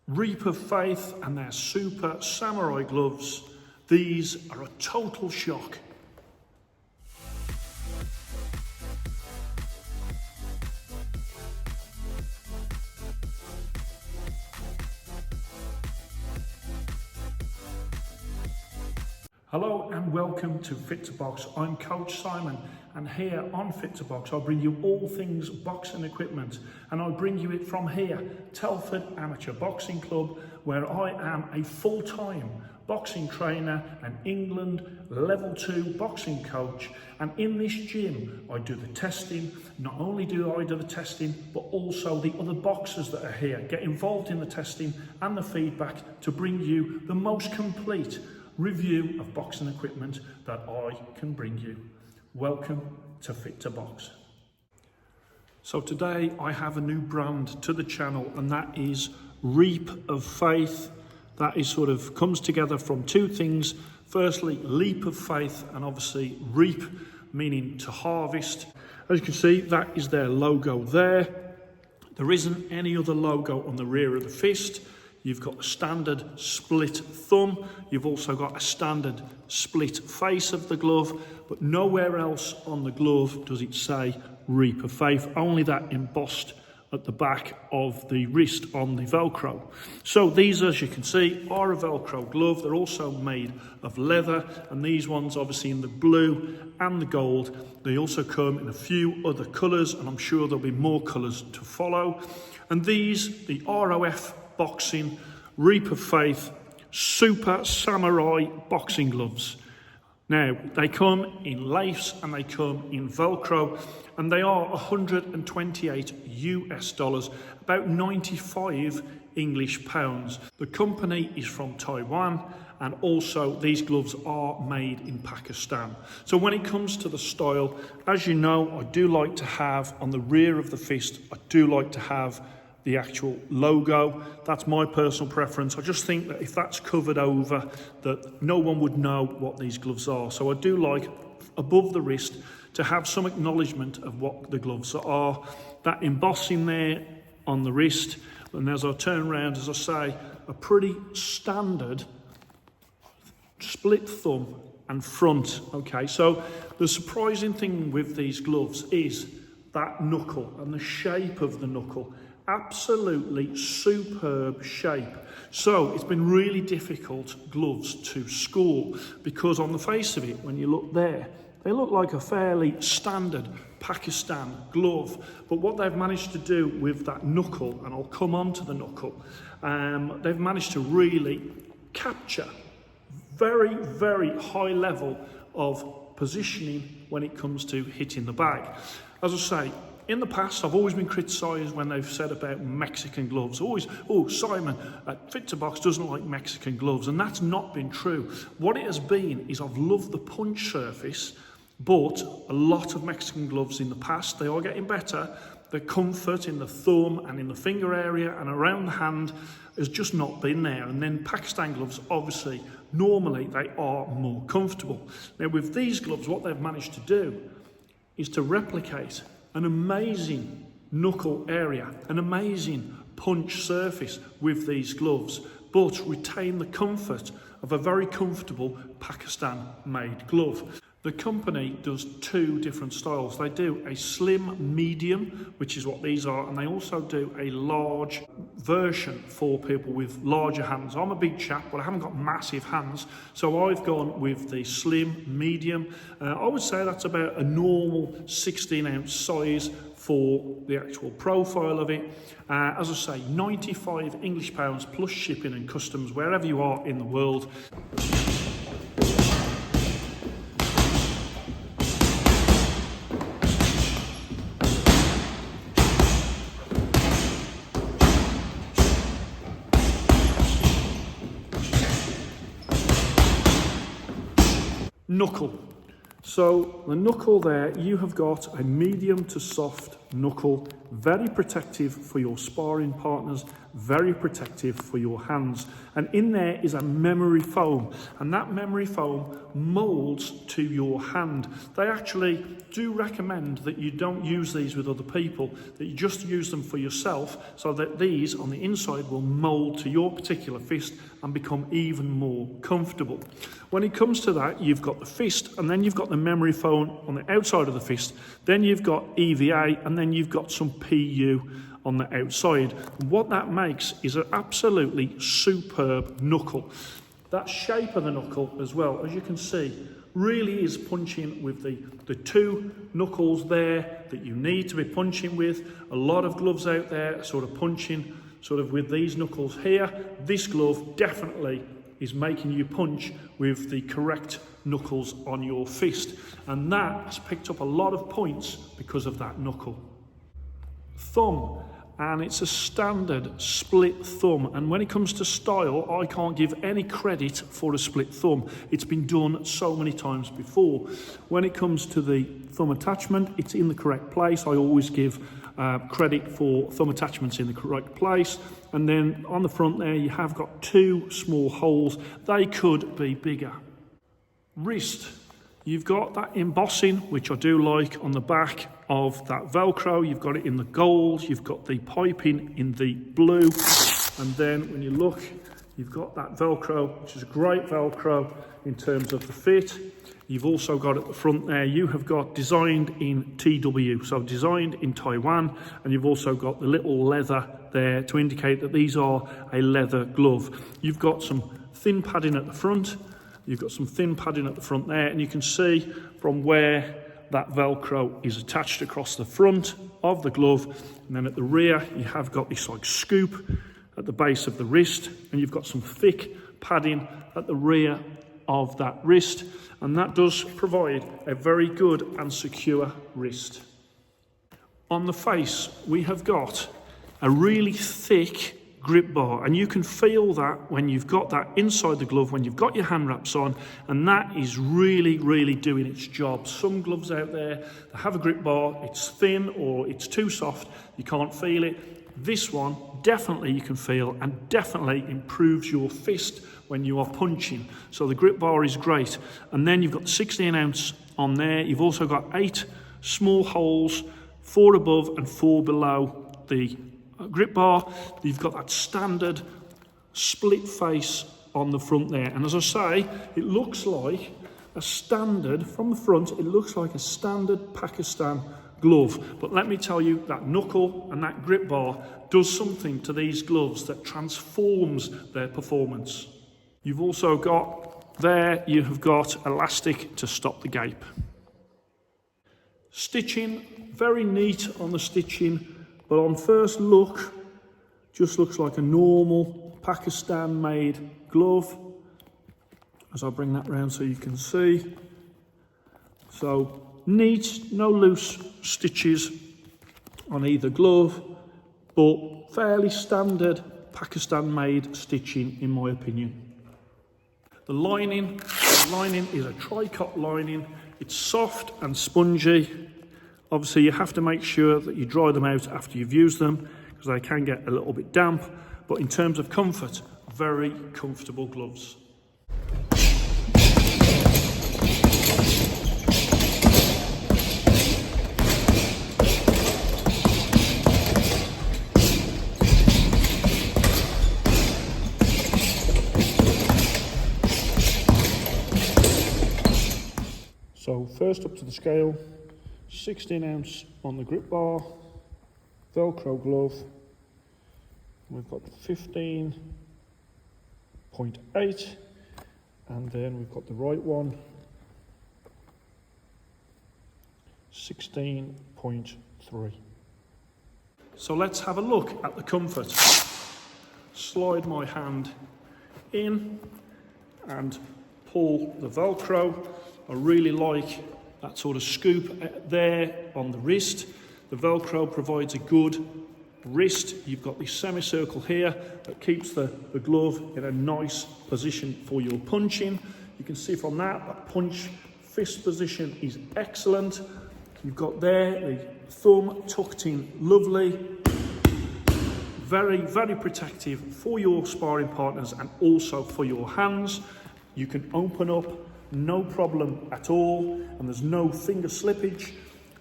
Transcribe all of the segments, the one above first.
Reap of Faith and their Super Samurai gloves. These are a total shock. Hello and welcome to Fit to Box. I'm Coach Simon, and here on Fit to Box I bring you all things boxing equipment, and I bring you it from here, Telford Amateur Boxing Club, where I am a full-time boxing trainer and England level 2 boxing coach. And in this gym I do the testing. Not only do I do the testing, but also the other boxers that are here get involved in the testing and the feedback to bring you the most complete review of boxing equipment that I can bring you. Welcome to Fit to Box. So today I have a new brand to the channel, and that is Reap of Faith. That is sort of comes together from two things. Firstly, leap of faith, and obviously reap, meaning to harvest. As you can see, that is their logo there. There isn't any other logo on the rear of the fist. You've got a standard split thumb. You've also got a standard split face of the glove, but nowhere else on the glove does it say Reap of Faith, only that embossed at the back of the wrist on the Velcro. So these, as you can see, are a Velcro glove. They're also made of leather, and these ones obviously in the blue and the gold. They also come in a few other colours, and I'm sure there'll be more colours to follow. And these, the ROF Boxing Reap of Faith Super Samurai boxing gloves. Now, they come in lace and they come in Velcro, and they are 128 US dollars, about 95 English pounds. The company is from Taiwan, and also these gloves are made in Pakistan. So when it comes to the style, as you know, I do like to have on the rear of the fist, I do like to have the actual logo. That's my personal preference. I just think that if that's covered over, that no one would know what these gloves are. So I do like above the wrist to have some acknowledgement of what the gloves are. That embossing there on the wrist, and as I turn around, as I say, a pretty standard split thumb and front. Okay, so the surprising thing with these gloves is that knuckle and the shape of the knuckle. Absolutely superb shape. So it's been really difficult gloves to score, because on the face of it, when you look there, they look like a fairly standard Pakistan glove. But what they've managed to do with that knuckle, and I'll come on to the knuckle, they've managed to really capture very, very high level of positioning when it comes to hitting the bag. As I say, in the past, I've always been criticised when they've said about Mexican gloves. Always, oh, Simon, Fit to Box doesn't like Mexican gloves, and that's not been true. What it has been is I've loved the punch surface, but a lot of Mexican gloves in the past, they are getting better. The comfort in the thumb and in the finger area and around the hand has just not been there. And then Pakistan gloves, obviously, normally they are more comfortable. Now with these gloves, what they've managed to do is to replicate an amazing knuckle area, an amazing punch surface with these gloves, but retain the comfort of a very comfortable Pakistan-made glove. The company does two different styles. They do a slim medium, which is what these are, and they also do a large version for people with larger hands. I'm a big chap, but I haven't got massive hands, so I've gone with the slim medium. I would say that's about a normal 16-ounce size for the actual profile of it. As I say, 95 English pounds plus shipping and customs wherever you are in the world. Knuckle. So the knuckle there, you have got a medium to soft knuckle, very protective for your sparring partners, very protective for your hands. And in there is a memory foam, and that memory foam molds to your hand. They actually do recommend that you don't use these with other people, that you just use them for yourself, so that these on the inside will mold to your particular fist and become even more comfortable. When it comes to that, you've got the fist, and then you've got the memory foam on the outside of the fist, then you've got EVA, and then you've got some PU on the outside. And what that makes is an absolutely superb knuckle. That shape of the knuckle as well, as you can see, really is punching with the two knuckles there that you need to be punching with. A lot of gloves out there are sort of punching sort of with these knuckles here. This glove definitely is making you punch with the correct knuckles on your fist, and that has picked up a lot of points because of that knuckle. Thumb, and it's a standard split thumb, and when it comes to style, I can't give any credit for a split thumb. It's been done so many times before. When it comes to the thumb attachment, it's in the correct place. I always give credit for thumb attachments in the correct place. And then on the front there, you have got two small holes. They could be bigger. Wrist. You've got that embossing, which I do like on the back of that Velcro. You've got it in the gold, you've got the piping in the blue. And then when you look, you've got that Velcro, which is a great Velcro in terms of the fit. You've also got at the front there, you have got designed in TW, so designed in Taiwan, and you've also got the little leather there to indicate that these are a leather glove. You've got some thin padding at the front, you've got some thin padding at the front there, and you can see from where that Velcro is attached across the front of the glove, and then at the rear you have got this like scoop at the base of the wrist, and you've got some thick padding at the rear of that wrist, and that does provide a very good and secure wrist. On the face, we have got a really thick grip bar, and you can feel that when you've got that inside the glove, when you've got your hand wraps on, and that is really, really doing its job. Some gloves out there that have a grip bar, it's thin or it's too soft, you can't feel it. This one, definitely you can feel, and definitely improves your fist when you are punching. So the grip bar is great. And then you've got the 16 ounce on there. You've also got 8 small holes, 4 above and 4 below the grip bar. You've got that standard split face on the front there. And as I say, it looks like a standard, from the front, it looks like a standard Pakistan glove. But let me tell you, that knuckle and that grip bar does something to these gloves that transforms their performance. You've also got there, you have got elastic to stop the gape. Stitching, very neat on the stitching, but on first look, just looks like a normal Pakistan made glove. As I bring that round so you can see. So neat, no loose stitches on either glove, but fairly standard Pakistan made stitching in my opinion. The lining is a tricot lining. It's soft and spongy. Obviously you have to make sure that you dry them out after you've used them, because they can get a little bit damp, but in terms of comfort, very comfortable gloves. So first up to the scale, 16 ounce on the grip bar, Velcro glove. We've got 15.8, and then we've got the right one, 16.3. So let's have a look at the comfort. Slide my hand in and pull the Velcro. I really like that sort of scoop there on the wrist. The Velcro provides a good wrist. You've got this semicircle here that keeps the glove in a nice position for your punching. You can see from that punch fist position is excellent. You've got there the thumb tucked in lovely, very, very protective for your sparring partners and also for your hands. You can open up, no problem at all, and there's no finger slippage.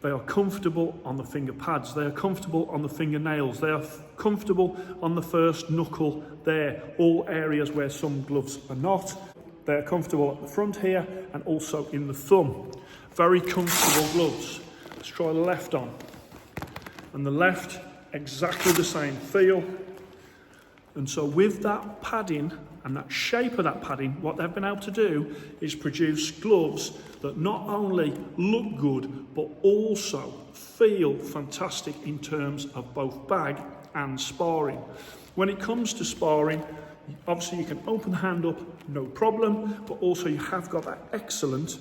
They are comfortable on the finger pads, they are comfortable on the fingernails, they are comfortable on the first knuckle there, all areas where some gloves are not. They are comfortable at the front here and also in the thumb. Very comfortable gloves. Let's try the left on. And the left, exactly the same feel. And so with that padding and that shape of that padding, what they've been able to do is produce gloves that not only look good, but also feel fantastic in terms of both bag and sparring. When it comes to sparring, obviously you can open the hand up, no problem, but also you have got that excellent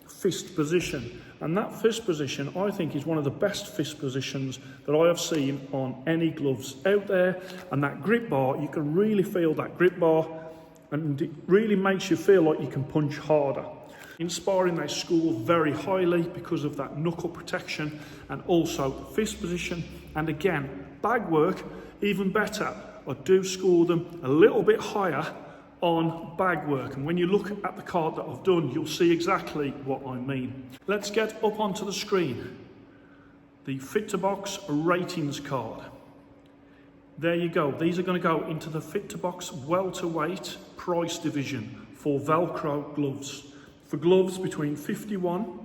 fist position. And that fist position, I think, is one of the best fist positions that I have seen on any gloves out there. And that grip bar, you can really feel that grip bar, and it really makes you feel like you can punch harder. In sparring, they score very highly because of that knuckle protection and also fist position. And again, bag work, even better. I do score them a little bit higher on bag work, and when you look at the card that I've done, you'll see exactly what I mean. Let's get up onto the screen the Fit to Box ratings card. There you go. These are going to go into the Fit to Box welterweight price division for Velcro gloves. For gloves between 51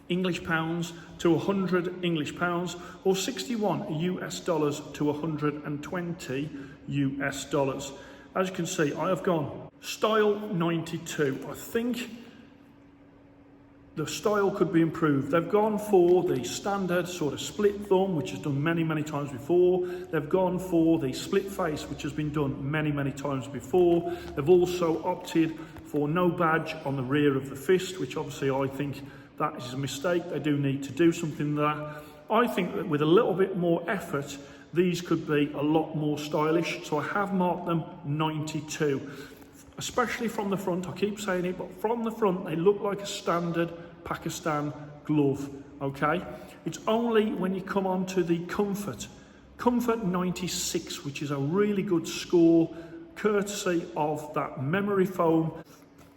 English pounds to 100 English pounds, or 61 US dollars to 120 US dollars. As you can see, I have gone style 92. I think the style could be improved. They've gone for the standard sort of split thumb, which is done many, many times before. They've gone for the split face, which has been done many, many times before. They've also opted for no badge on the rear of the fist, which obviously I think that is a mistake. They do need to do something with that. I think that with a little bit more effort, these could be a lot more stylish. So I have marked them 92, especially from the front. I keep saying it, but from the front, they look like a standard Pakistan glove, okay? It's only when you come on to the Comfort 96, which is a really good score, courtesy of that memory foam,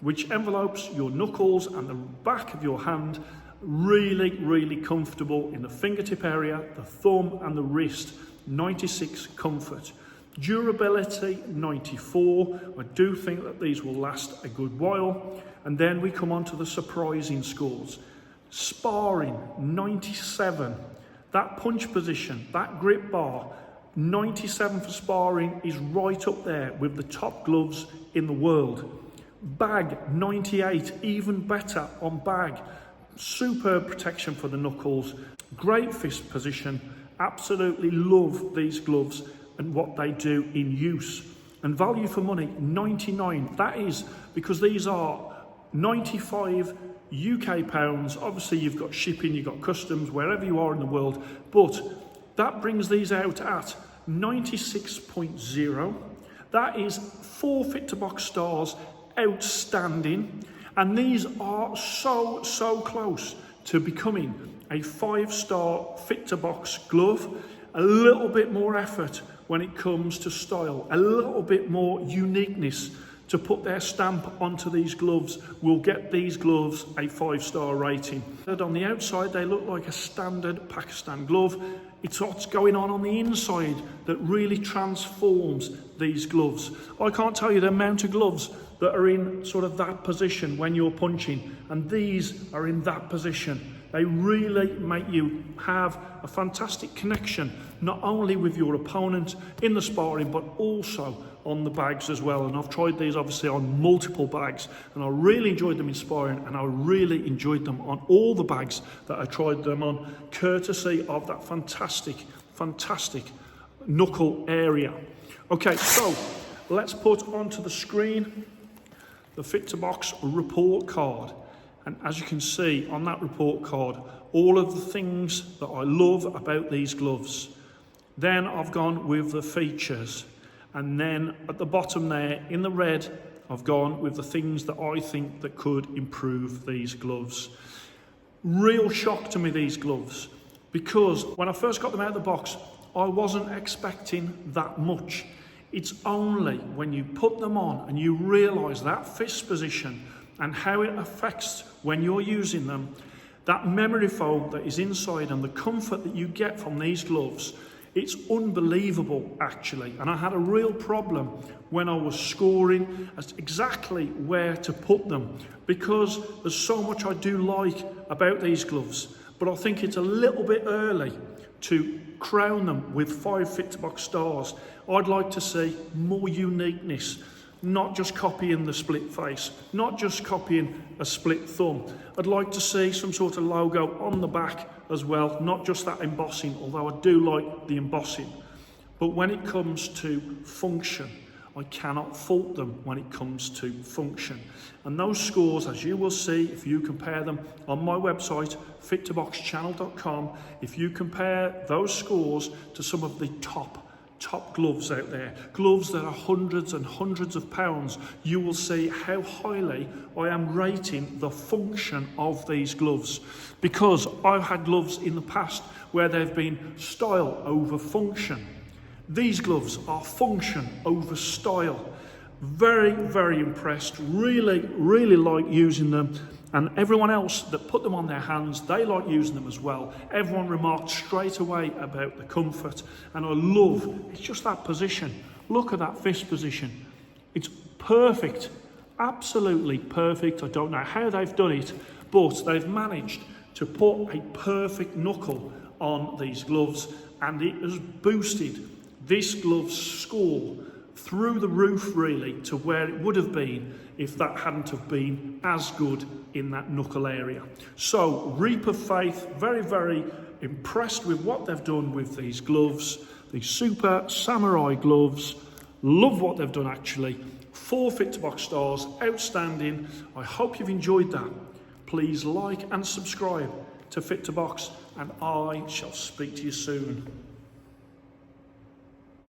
which envelopes your knuckles and the back of your hand. Really, really comfortable in the fingertip area, the thumb and the wrist. 96 Comfort. Durability 94. I do think that these will last a good while. And then we come on to the surprising scores. Sparring 97. That punch position, that grip bar, 97 for sparring is right up there with the top gloves in the world. Bag 98, even better on bag. Superb protection for the knuckles, great fist position. Absolutely love these gloves and what they do in use. And value for money 99. That is because these are 95 UK pounds. Obviously you've got shipping, you've got customs wherever you are in the world, but that brings these out at 96.0. That is 4 Fit to Box stars. Outstanding. And these are so close to becoming a 5-star Fit to Box glove. A little bit more effort when it comes to style, a little bit more uniqueness to put their stamp onto these gloves will get these gloves a 5-star rating. And on the outside, they look like a standard Pakistan glove. It's what's going on the inside that really transforms these gloves. I can't tell you the amount of gloves that are in sort of that position when you're punching, and these are in that position. They really make you have a fantastic connection, not only with your opponent in the sparring, but also on the bags as well. And I've tried these obviously on multiple bags, and I really enjoyed them in sparring, and I really enjoyed them on all the bags that I tried them on, courtesy of that fantastic knuckle area. Okay, so let's put onto the screen the Fit to Box report card. And as you can see on that report card, all of the things that I love about these gloves. Then I've gone with the features. And then at the bottom there, in the red, I've gone with the things that I think that could improve these gloves. Real shock to me, these gloves, because when I first got them out of the box, I wasn't expecting that much. It's only when you put them on and you realise that fist position and how it affects when you're using them, that memory foam that is inside and the comfort that you get from these gloves, it's unbelievable actually. And I had a real problem when I was scoring as exactly where to put them, because there's so much I do like about these gloves, but I think it's a little bit early to crown them with 5 Fit2Box stars. I'd like to see more uniqueness, not just copying the split face, not just copying a split thumb. I'd like to see some sort of logo on the back as well, not just that embossing, although I do like the embossing. But when it comes to function, I cannot fault them when it comes to function. And those scores, as you will see, if you compare them on my website, fit2boxchannel.com, if you compare those scores to some of the top gloves out there, gloves that are hundreds and hundreds of pounds, you will see how highly I am rating the function of these gloves. Because I've had gloves in the past where they've been style over function. These gloves are function over style. Very, very impressed. Really, really like using them. And everyone else that put them on their hands, they like using them as well. Everyone remarked straight away about the comfort. And I love, it's just that position. Look at that fist position. It's perfect. Absolutely perfect. I don't know how they've done it, but they've managed to put a perfect knuckle on these gloves, and it has boosted this glove's score through the roof really to where it would have been if that hadn't have been as good in that knuckle area. So Reap of Faith, very, very impressed with what they've done with these gloves, these super samurai gloves. Love what they've done actually. 4 Fit2Box stars, outstanding. I hope you've enjoyed that. Please like and subscribe to Fit2Box, and I shall speak to you soon.